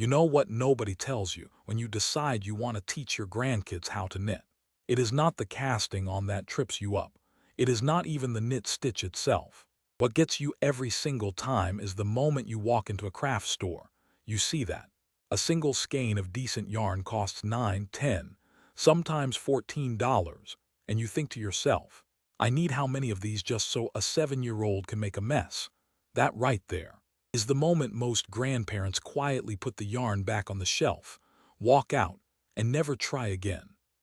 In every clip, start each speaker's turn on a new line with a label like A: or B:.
A: You know what nobody tells you when you decide you want to teach your grandkids how to knit. It is not the casting on that trips you up. It is not even the knit stitch itself. What gets you every single time is the moment you walk into a craft store. You see that. A single skein of decent yarn costs 9, 10, sometimes $14, and you think to yourself, I need how many of these just so a 7-year-old can make a mess. That right there is the moment most grandparents quietly put the yarn back on the shelf, walk out, and never try again.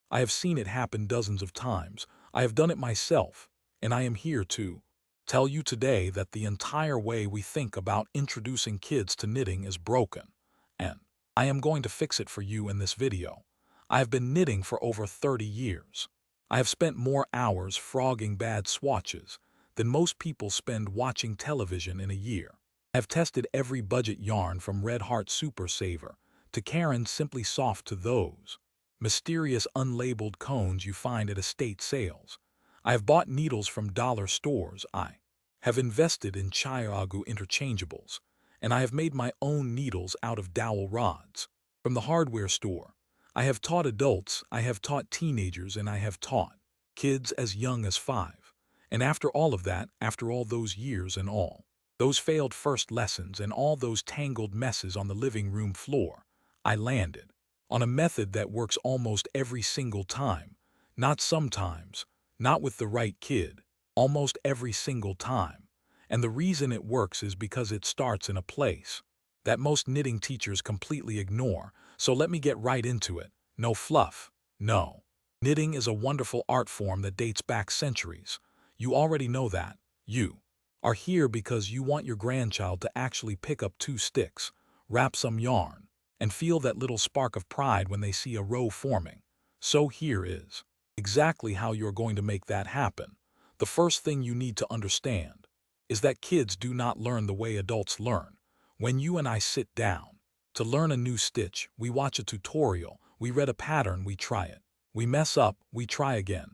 A: I have seen it happen dozens of times. I have done it myself, and I am here to tell you today that the entire way we think about introducing kids to knitting is broken, and I am going to fix it for you in this video. I have been knitting for over 30 years. I have spent more hours frogging bad swatches than most people spend watching television in a year. I have tested every budget yarn from Red Heart Super Saver to Karen's Simply Soft to those mysterious unlabeled cones you find at estate sales. I have bought needles from dollar stores. I have invested in Chiagu interchangeables, and I have made my own needles out of dowel rods. From the hardware store, I have taught adults, I have taught teenagers, and I have taught kids as young as 5. And after all of that, after all those years and all those failed first lessons and all those tangled messes on the living room floor, I landed on a method that works almost every single time. Not sometimes, not with the right kid, almost every single time. And the reason it works is because it starts in a place that most knitting teachers completely ignore. So let me get right into it. No fluff. No. Knitting is a wonderful art form that dates back centuries. You already know that. You are here because you want your grandchild to actually pick up 2 sticks, wrap some yarn, and feel that little spark of pride when they see a row forming. So here is exactly how you're going to make that happen. The first thing you need to understand is that kids do not learn the way adults learn. When you and I sit down to learn a new stitch, we watch a tutorial, we read a pattern, we try it. We mess up, we try again.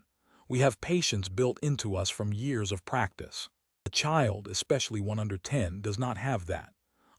A: We have patience built into us from years of practice. A child, especially one under 10, does not have that.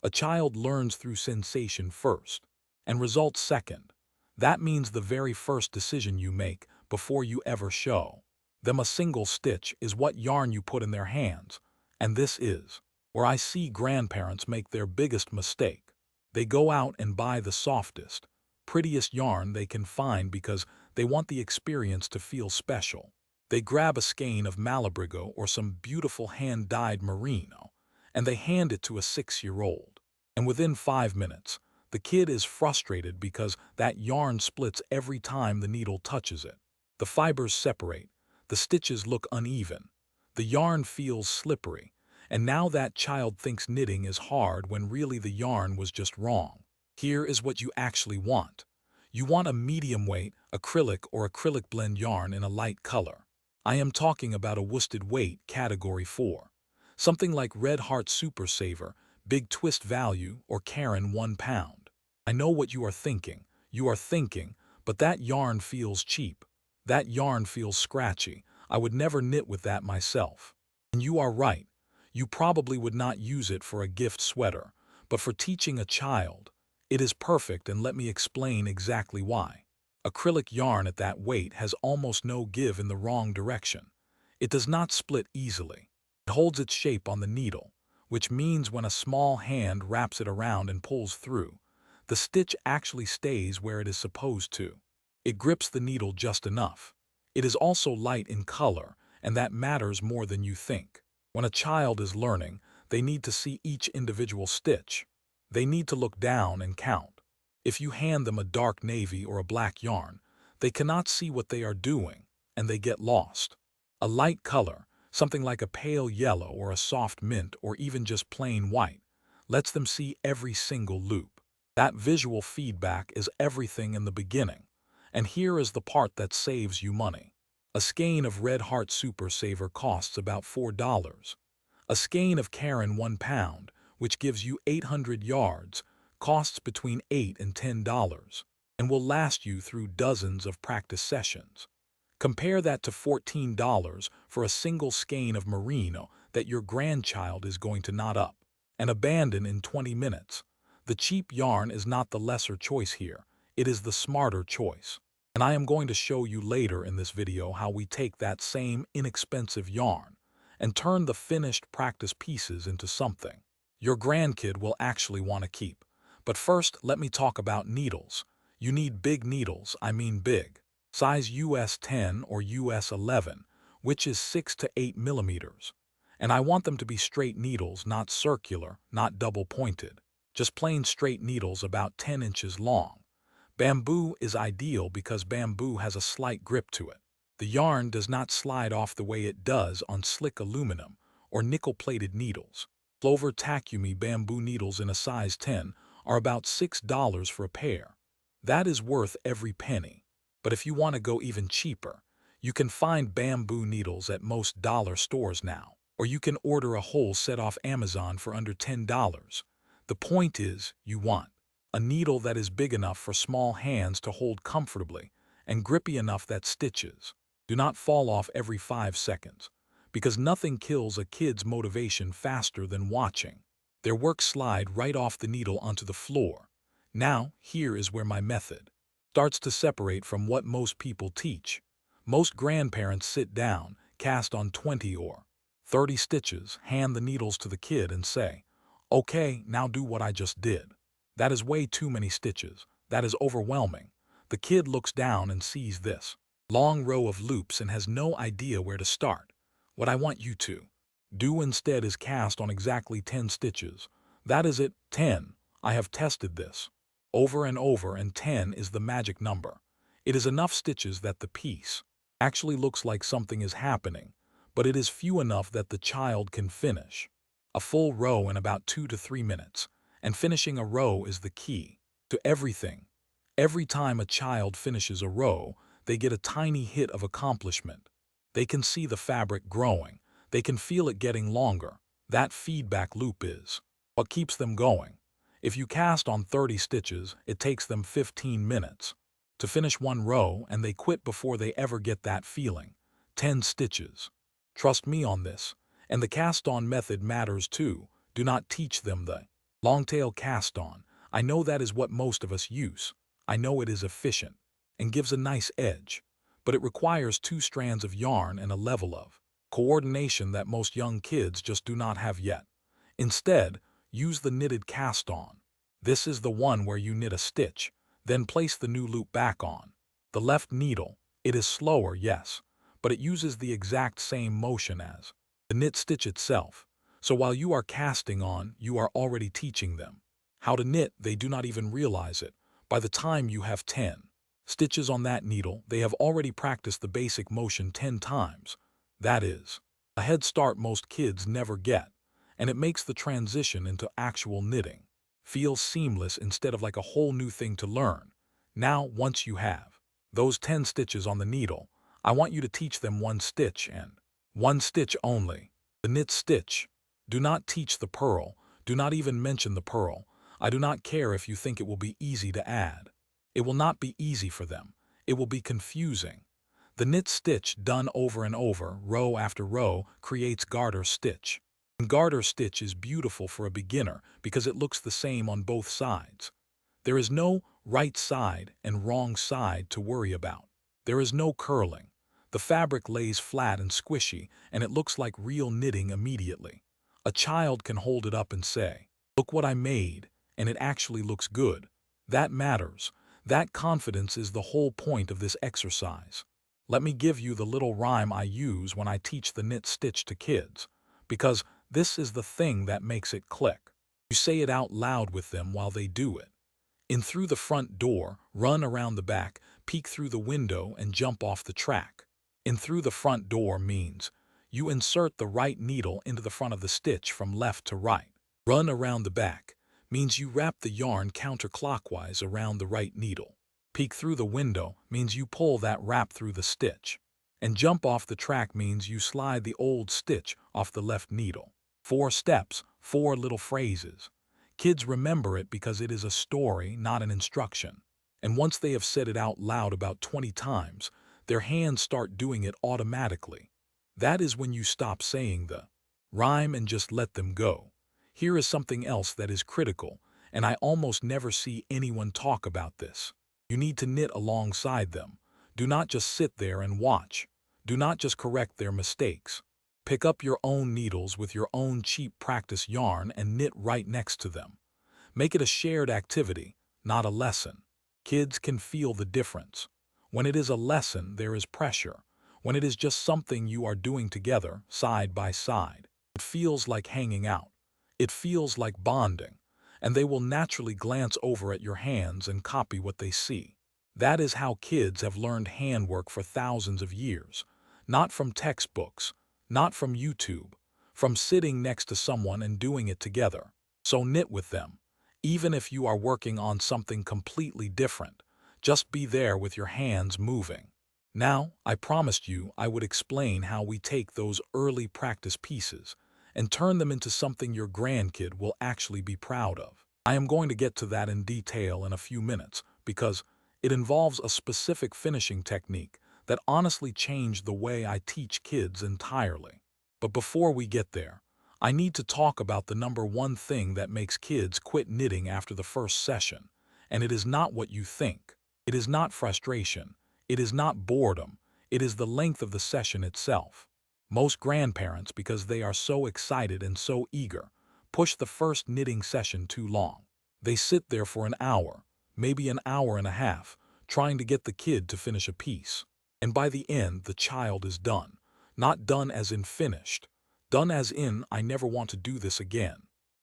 A: A child learns through sensation first, and results second. That means the very first decision you make before you ever show them a single stitch is what yarn you put in their hands. And this is where I see grandparents make their biggest mistake. They go out and buy the softest, prettiest yarn they can find because they want the experience to feel special. They grab a skein of Malabrigo or some beautiful hand-dyed merino, and they hand it to a 6-year-old. And within 5 minutes, the kid is frustrated because that yarn splits every time the needle touches it. The fibers separate, the stitches look uneven, the yarn feels slippery, and now that child thinks knitting is hard when really the yarn was just wrong. Here is what you actually want. You want a medium weight, acrylic or acrylic blend yarn in a light color. I am talking about a worsted weight category 4. Something like Red Heart Super Saver, Big Twist Value, or Karen 1 pound. I know what you are thinking. You are thinking, but that yarn feels cheap. That yarn feels scratchy. I would never knit with that myself. And you are right. You probably would not use it for a gift sweater, but for teaching a child, it is perfect, and let me explain exactly why. Acrylic yarn at that weight has almost no give in the wrong direction. It does not split easily. It holds its shape on the needle, which means when a small hand wraps it around and pulls through, the stitch actually stays where it is supposed to. It grips the needle just enough. It is also light in color, and that matters more than you think. When a child is learning, they need to see each individual stitch. They need to look down and count. If you hand them a dark navy or a black yarn, they cannot see what they are doing, and they get lost. A light color, something like a pale yellow or a soft mint or even just plain white, lets them see every single loop. That visual feedback is everything in the beginning. And here is the part that saves you money. A skein of Red Heart Super Saver costs about $4. A skein of Karen 1 pound, which gives you 800 yards, costs between $8 and $10 and will last you through dozens of practice sessions. Compare that to $14 for a single skein of merino that your grandchild is going to knot up and abandon in 20 minutes. The cheap yarn is not the lesser choice here. It is the smarter choice. And I am going to show you later in this video how we take that same inexpensive yarn and turn the finished practice pieces into something your grandkid will actually want to keep. But first, let me talk about needles. You need big needles, I mean big. Size US 10 or US 11, which is 6 to 8 millimeters. And I want them to be straight needles, not circular, not double-pointed. Just plain straight needles about 10 inches long. Bamboo is ideal because bamboo has a slight grip to it. The yarn does not slide off the way it does on slick aluminum or nickel-plated needles. Clover Takumi bamboo needles in a size 10 are about $6 for a pair. That is worth every penny. But if you want to go even cheaper, you can find bamboo needles at most dollar stores now, or you can order a whole set off Amazon for under $10. The point is, you want a needle that is big enough for small hands to hold comfortably and grippy enough that stitches do not fall off every 5 seconds. Because nothing kills a kid's motivation faster than watching their work slide right off the needle onto the floor. Now, here is where my method starts to separate from what most people teach. Most grandparents sit down, cast on 20 or 30 stitches, hand the needles to the kid and say, "Okay, now do what I just did." That is way too many stitches. That is overwhelming. The kid looks down and sees this long row of loops and has no idea where to start. What I want you to do instead is cast on exactly 10 stitches. That is it, 10. I have tested this over and over, and 10 is the magic number. It is enough stitches that the piece actually looks like something is happening, but it is few enough that the child can finish a full row in about 2 to 3 minutes. And finishing a row is the key to everything. Every time a child finishes a row, they get a tiny hit of accomplishment. They can see the fabric growing. They can feel it getting longer. That feedback loop is what keeps them going. If you cast on 30 stitches, it takes them 15 minutes to finish one row, and they quit before they ever get that feeling. 10 stitches. Trust me on this. And the cast-on method matters too. Do not teach them the long-tail cast-on. I know that is what most of us use. I know it is efficient and gives a nice edge, but it requires 2 strands of yarn and a level of coordination that most young kids just do not have yet. Instead, use the knitted cast-on. This is the one where you knit a stitch, then place the new loop back on the left needle. It is slower, yes, but it uses the exact same motion as the knit stitch itself. So while you are casting on, you are already teaching them how to knit. They do not even realize it. By the time you have 10 stitches on that needle, they have already practiced the basic motion 10 times. That is a head start most kids never get, and it makes the transition into actual knitting feel seamless instead of like a whole new thing to learn. Now, once you have those 10 stitches on the needle, I want you to teach them one stitch and one stitch only. The knit stitch. Do not teach the purl. Do not even mention the purl. I do not care if you think it will be easy to add. It will not be easy for them. It will be confusing. The knit stitch done over and over, row after row, creates garter stitch. And garter stitch is beautiful for a beginner because it looks the same on both sides. There is no right side and wrong side to worry about. There is no curling. The fabric lays flat and squishy, and it looks like real knitting immediately. A child can hold it up and say, "Look what I made," and it actually looks good. That matters. That confidence is the whole point of this exercise. Let me give you the little rhyme I use when I teach the knit stitch to kids, because this is the thing that makes it click. You say it out loud with them while they do it. In through the front door, run around the back, peek through the window, and jump off the track. In through the front door means you insert the right needle into the front of the stitch from left to right. Run around the back means you wrap the yarn counterclockwise around the right needle. Peek through the window means you pull that wrap through the stitch. And jump off the track means you slide the old stitch off the left needle. 4 steps, 4 little phrases. Kids remember it because it is a story, not an instruction. And once they have said it out loud about 20 times, their hands start doing it automatically. That is when you stop saying the rhyme and just let them go. Here is something else that is critical, and I almost never see anyone talk about this. You need to knit alongside them. Do not just sit there and watch. Do not just correct their mistakes. Pick up your own needles with your own cheap practice yarn and knit right next to them. Make it a shared activity, not a lesson. Kids can feel the difference. When it is a lesson, there is pressure. When it is just something you are doing together, side by side, it feels like hanging out. It feels like bonding, and they will naturally glance over at your hands and copy what they see. That is how kids have learned handwork for thousands of years, not from textbooks, not from YouTube, from sitting next to someone and doing it together. So knit with them. Even if you are working on something completely different, just be there with your hands moving. Now, I promised you I would explain how we take those early practice pieces and turn them into something your grandkid will actually be proud of. I am going to get to that in detail in a few minutes because it involves a specific finishing technique that honestly changed the way I teach kids entirely. But before we get there, I need to talk about the number one thing that makes kids quit knitting after the first session, and it is not what you think. It is not frustration. It is not boredom. It is the length of the session itself. Most grandparents, because they are so excited and so eager, push the first knitting session too long. They sit there for an hour, maybe an hour and a half, trying to get the kid to finish a piece. And by the end, the child is done. Not done as in finished. Done as in, I never want to do this again.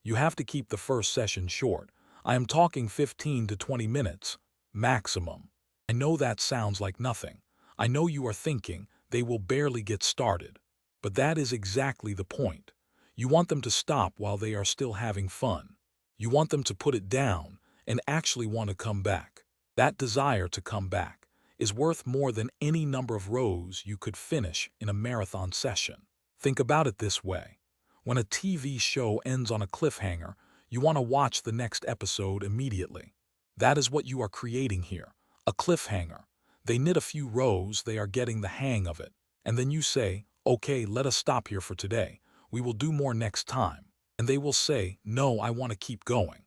A: You have to keep the first session short. I am talking 15 to 20 minutes, maximum. I know that sounds like nothing. I know you are thinking they will barely get started. But that is exactly the point. You want them to stop while they are still having fun. You want them to put it down and actually want to come back. That desire to come back is worth more than any number of rows you could finish in a marathon session. Think about it this way. When a TV show ends on a cliffhanger, you want to watch the next episode immediately. That is what you are creating here, a cliffhanger. They knit a few rows, they are getting the hang of it. And then you say, okay, let us stop here for today. We will do more next time. And they will say, no, I want to keep going.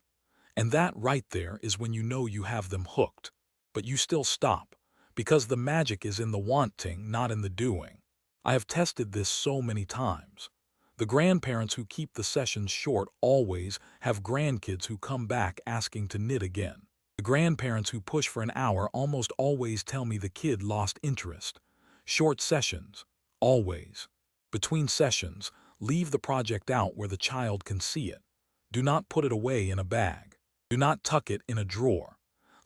A: And that right there is when you know you have them hooked. But you still stop, because the magic is in the wanting, not in the doing. I have tested this so many times. The grandparents who keep the sessions short always have grandkids who come back asking to knit again. The grandparents who push for an hour almost always tell me the kid lost interest. Short sessions, always. Between sessions, leave the project out where the child can see it. Do not put it away in a bag. Do not tuck it in a drawer.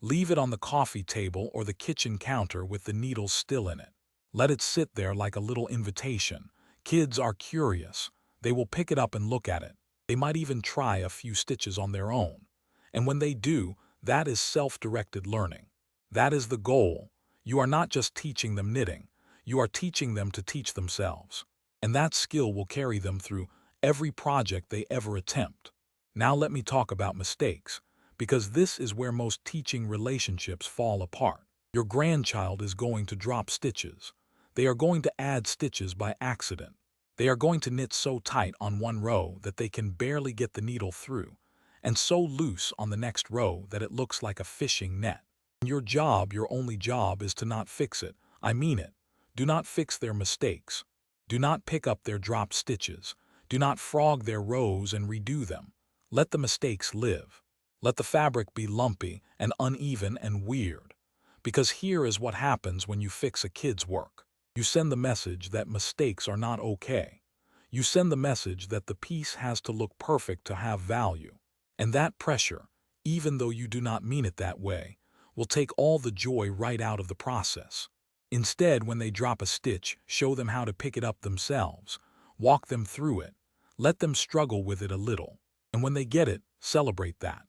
A: Leave it on the coffee table or the kitchen counter with the needles still in it. Let it sit there like a little invitation. Kids are curious. They will pick it up and look at it. They might even try a few stitches on their own. And when they do, that is self-directed learning. That is the goal. You are not just teaching them knitting. You are teaching them to teach themselves. And that skill will carry them through every project they ever attempt. Now let me talk about mistakes, because this is where most teaching relationships fall apart. Your grandchild is going to drop stitches. They are going to add stitches by accident. They are going to knit so tight on one row that they can barely get the needle through, and so loose on the next row that it looks like a fishing net. Your job, your only job, is to not fix it. I mean it. Do not fix their mistakes. Do not pick up their dropped stitches. Do not frog their rows and redo them. Let the mistakes live. Let the fabric be lumpy and uneven and weird. Because here is what happens when you fix a kid's work. You send the message that mistakes are not okay. You send the message that the piece has to look perfect to have value. And that pressure, even though you do not mean it that way, will take all the joy right out of the process. Instead, when they drop a stitch, show them how to pick it up themselves. Walk them through it. Let them struggle with it a little. And when they get it, celebrate that.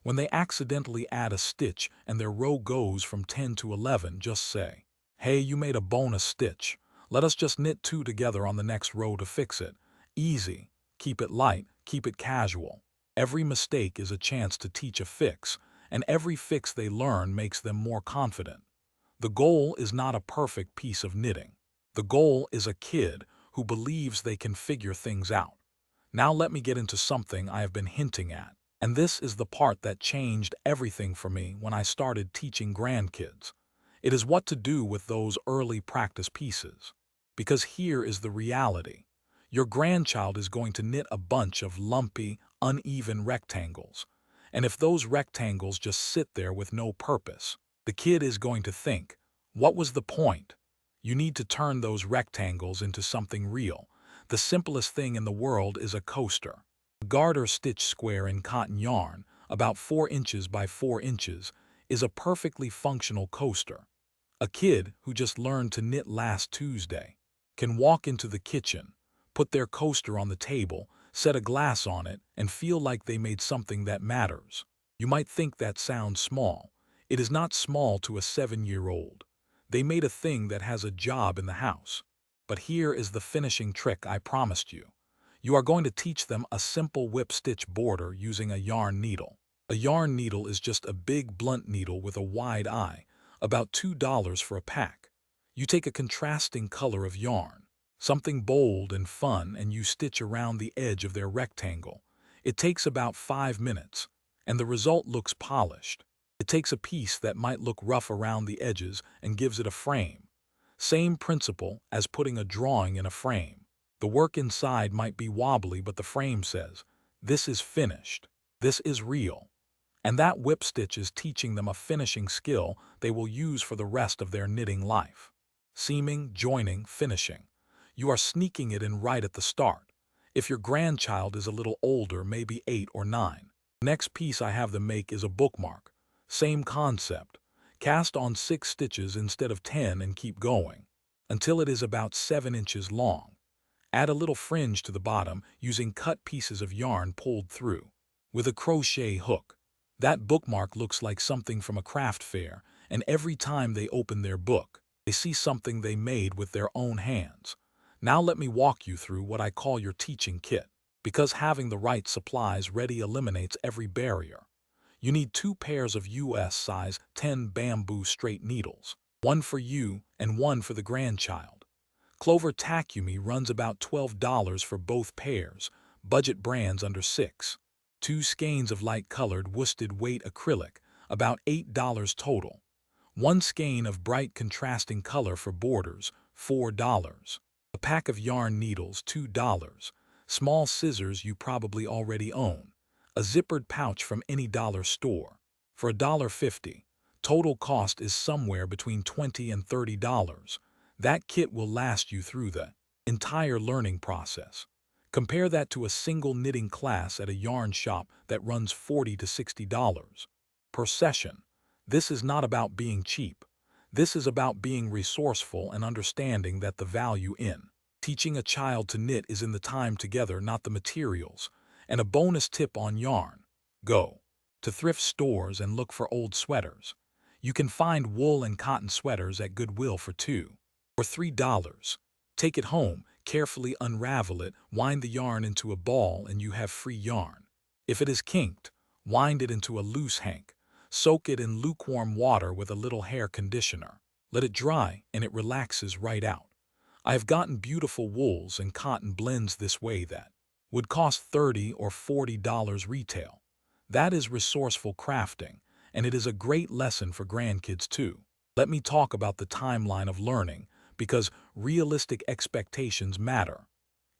A: When they accidentally add a stitch and their row goes from 10 to 11, just say, hey, you made a bonus stitch. Let us just knit 2 together on the next row to fix it. Easy. Keep it light. Keep it casual. Every mistake is a chance to teach a fix, and every fix they learn makes them more confident. The goal is not a perfect piece of knitting. The goal is a kid who believes they can figure things out. Now let me get into something I have been hinting at. And this is the part that changed everything for me when I started teaching grandkids. It is what to do with those early practice pieces. Because here is the reality. Your grandchild is going to knit a bunch of lumpy, uneven rectangles. And if those rectangles just sit there with no purpose, the kid is going to think, what was the point? You need to turn those rectangles into something real. The simplest thing in the world is a coaster. A garter stitch square in cotton yarn, about 4 inches by 4 inches, is a perfectly functional coaster. A kid who just learned to knit last Tuesday can walk into the kitchen, put their coaster on the table, set a glass on it, and feel like they made something that matters. You might think that sounds small. It is not small to a 7-year-old. They made a thing that has a job in the house. But here is the finishing trick I promised you. You are going to teach them a simple whip stitch border using a yarn needle. A yarn needle is just a big blunt needle with a wide eye, about $2 for a pack. You take a contrasting color of yarn, something bold and fun, and you stitch around the edge of their rectangle. It takes about 5 minutes, and the result looks polished. It takes a piece that might look rough around the edges and gives it a frame. Same principle as putting a drawing in a frame. The work inside might be wobbly, but the frame says, "This is finished. This is real." And that whip stitch is teaching them a finishing skill they will use for the rest of their knitting life. Seaming, joining, finishing. You are sneaking it in right at the start. If your grandchild is a little older, maybe 8 or 9. Next piece I have them make is a bookmark. Same concept. Cast on 6 stitches instead of 10 and keep going until it is about 7 inches long. Add a little fringe to the bottom using cut pieces of yarn pulled through with a crochet hook. That bookmark looks like something from a craft fair, and every time they open their book, they see something they made with their own hands. Now let me walk you through what I call your teaching kit, because having the right supplies ready eliminates every barrier. You need 2 pairs of US size 10 bamboo straight needles, one for you and one for the grandchild. Clover Takumi runs about $12 for both pairs, budget brands under 6. 2 skeins of light-colored worsted weight acrylic, about $8 total. 1 skein of bright contrasting color for borders, $4. A pack of yarn needles, $2. Small scissors you probably already own. A zippered pouch from any dollar store for $1.50. Total cost is somewhere between $20 and $30. That kit will last you through the entire learning process. Compare that to a single knitting class at a yarn shop that runs $40 to $60 per session. This is not about being cheap. This is about being resourceful and understanding that the value in teaching a child to knit is in the time together, not the materials. And a bonus tip on yarn: go to thrift stores and look for old sweaters. You can find wool and cotton sweaters at Goodwill for $2 or $3. Take it home, carefully unravel it, wind the yarn into a ball, and you have free yarn. If it is kinked, wind it into a loose hank. Soak it in lukewarm water with a little hair conditioner. Let it dry, and it relaxes right out. I have gotten beautiful wools and cotton blends this way that would cost $30 or $40 retail. That is resourceful crafting, and it is a great lesson for grandkids too. Let me talk about the timeline of learning, because realistic expectations matter.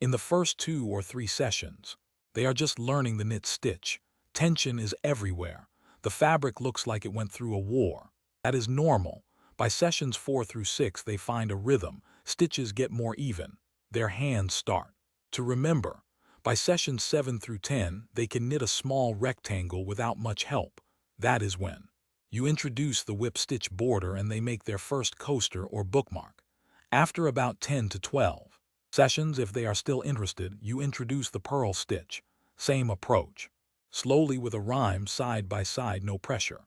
A: In the first 2 or 3 sessions, they are just learning the knit stitch. Tension is everywhere. The fabric looks like it went through a war. That is normal. By sessions 4 through 6, they find a rhythm. Stitches get more even. Their hands start to remember. By sessions 7 through 10, they can knit a small rectangle without much help. That is when you introduce the whip stitch border and they make their first coaster or bookmark. After about 10 to 12 sessions, if they are still interested, you introduce the purl stitch. Same approach. Slowly with a rhyme, side by side, no pressure.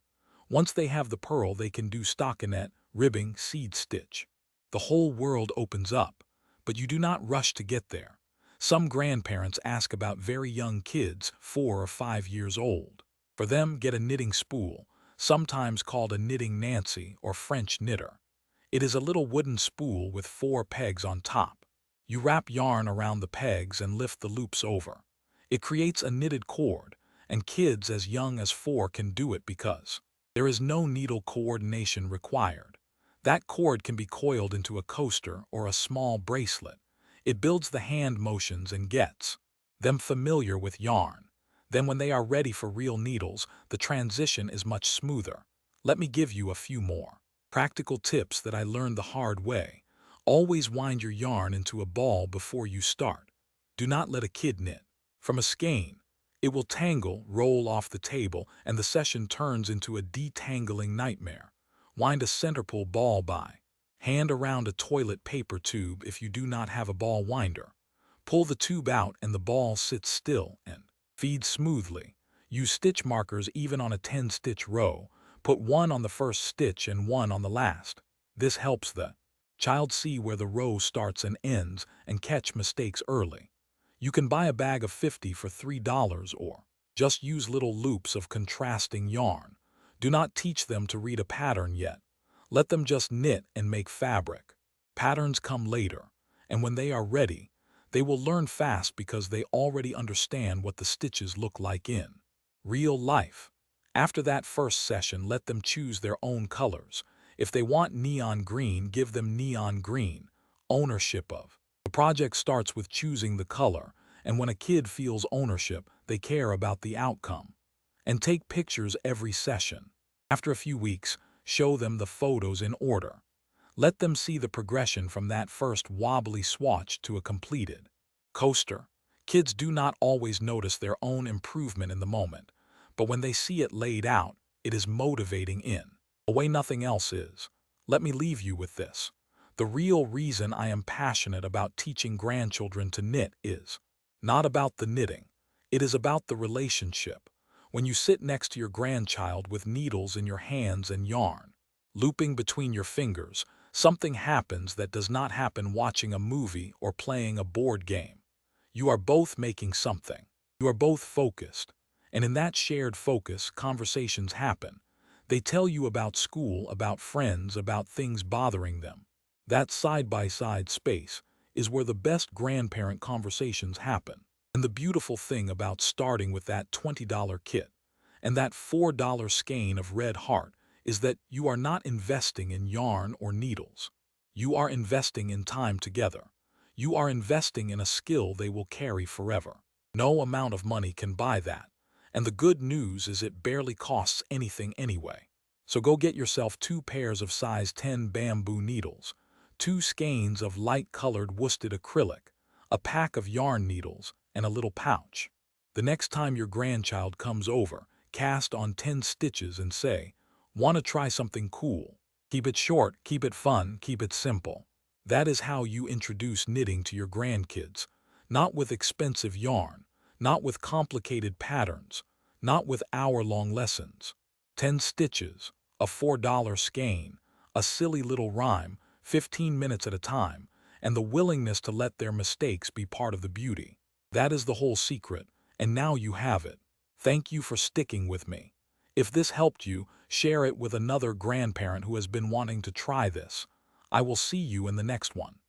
A: Once they have the purl, they can do stockinette, ribbing, seed stitch. The whole world opens up, but you do not rush to get there. Some grandparents ask about very young kids, 4 or 5 years old. For them, get a knitting spool, sometimes called a knitting Nancy or French knitter. It is a little wooden spool with 4 pegs on top. You wrap yarn around the pegs and lift the loops over. It creates a knitted cord, and kids as young as 4 can do it because there is no needle coordination required. That cord can be coiled into a coaster or a small bracelet. It builds the hand motions and gets them familiar with yarn. Then when they are ready for real needles, the transition is much smoother. Let me give you a few more practical tips that I learned the hard way. Always wind your yarn into a ball before you start. Do not let a kid knit from a skein. It will tangle, roll off the table, and the session turns into a detangling nightmare. Wind a center pull ball by hand around a toilet paper tube if you do not have a ball winder. Pull the tube out and the ball sits still and feeds smoothly. Use stitch markers even on a 10-stitch row. Put one on the first stitch and one on the last. This helps the child see where the row starts and ends and catch mistakes early. You can buy a bag of 50 for $3 or just use little loops of contrasting yarn. Do not teach them to read a pattern yet. Let them just knit and make fabric. Patterns come later, and when they are ready, they will learn fast because they already understand what the stitches look like in real life. After that first session, let them choose their own colors. If they want neon green, give them neon green. Ownership of the project starts with choosing the color, and when a kid feels ownership, they care about the outcome. And take pictures every session. After a few weeks, show them the photos in order. Let them see the progression from that first wobbly swatch to a completed coaster. Kids do not always notice their own improvement in the moment, but when they see it laid out, it is motivating in a way nothing else is. Let me leave you with this. The real reason I am passionate about teaching grandchildren to knit is not about the knitting. It is about the relationship. When you sit next to your grandchild with needles in your hands and yarn looping between your fingers, something happens that does not happen watching a movie or playing a board game. You are both making something. You are both focused. And in that shared focus, conversations happen. They tell you about school, about friends, about things bothering them. That side-by-side space is where the best grandparent conversations happen. And the beautiful thing about starting with that $20 kit and that $4 skein of red heart is that you are not investing in yarn or needles. You are investing in time together. You are investing in a skill they will carry forever. No amount of money can buy that. And the good news is it barely costs anything anyway. So go get yourself 2 pairs of size 10 bamboo needles, 2 skeins of light-colored worsted acrylic, a pack of yarn needles, and a little pouch. The next time your grandchild comes over, cast on 10 stitches and say, "Want to try something cool?" Keep it short, keep it fun, keep it simple. That is how you introduce knitting to your grandkids. Not with expensive yarn, not with complicated patterns, not with hour-long lessons. 10 stitches, a $4 skein, a silly little rhyme, 15 minutes at a time, and the willingness to let their mistakes be part of the beauty. That is the whole secret, and now you have it. Thank you for sticking with me. If this helped you, share it with another grandparent who has been wanting to try this. I will see you in the next one.